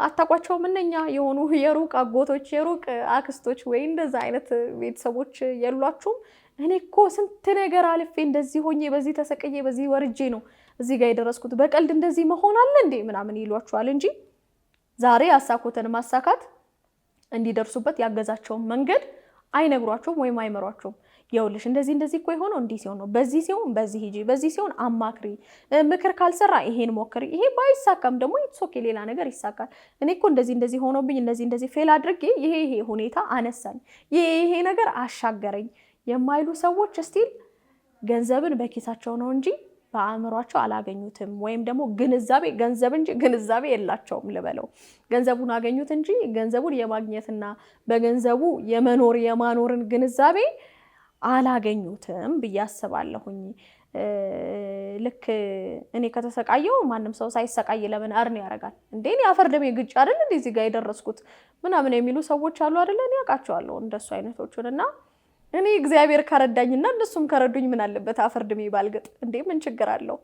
አታቋቸው ምንኛ የሆኑ የሩቅ አጎቶች የሩቅ አክስቶች ወይ እንደዛ አይነት ቤተሰቦች የሏችሁም? እኔ እኮ ስንት ነገር አልፌ እንደዚህ ሆኜ በዚህ ተሰቀዬ በዚህ ወርጄ ነው እዚህ ጋር የደረስኩት በቀልድ እንደዚህ መሆን አለ እንዴ ምናምን ይሏችኋል እንጂ ዛሬ ያሳኩትን ማሳካት እንዲደርሱበት ያገዛቸውን መንገድ አይነግሯቸውም ወይም አይመሯቸውም። ይኸውልሽ እንደዚህ እንደዚህ እኮ የሆነው እንዲህ ሲሆን ነው፣ በዚህ ሲሆን በዚህ ሂጂ፣ በዚህ ሲሆን አማክሪ፣ ምክር ካልሰራ ይሄን ሞክሪ፣ ይሄ ባይሳካም ደግሞ ኢትሶኬ ሌላ ነገር ይሳካል። እኔ እኮ እንደዚህ እንደዚህ ሆኖብኝ እንደዚህ ፌል አድርጌ ይሄ ሁኔታ አነሳኝ፣ ይሄ ነገር አሻገረኝ የማይሉ ሰዎች ስቲል ገንዘብን በኪሳቸው ነው እንጂ በአእምሯቸው አላገኙትም። ወይም ደግሞ ገንዘብ እንጂ ግንዛቤ የላቸውም ልበለው። ገንዘቡን አገኙት እንጂ ገንዘቡን የማግኘትና በገንዘቡ የማኖርን ግንዛቤ አላገኙትም ብዬ አስባለሁኝ። ልክ እኔ ከተሰቃየው ማንም ሰው ሳይሰቃይ ለምን አርን ያደርጋል እንዴ? እኔ አፈር ደሜ ግጭ አይደል እንዴ እዚህ ጋር የደረስኩት ምናምን የሚሉ ሰዎች አሉ አይደል? እኔ አውቃቸዋለሁ እንደሱ አይነቶቹን እና እኔ እግዚአብሔር ከረዳኝና እነሱም ከረዱኝ ምን አለበት አፈር ድሜ ባልገጥ እንዴ? ምን ችግር አለው?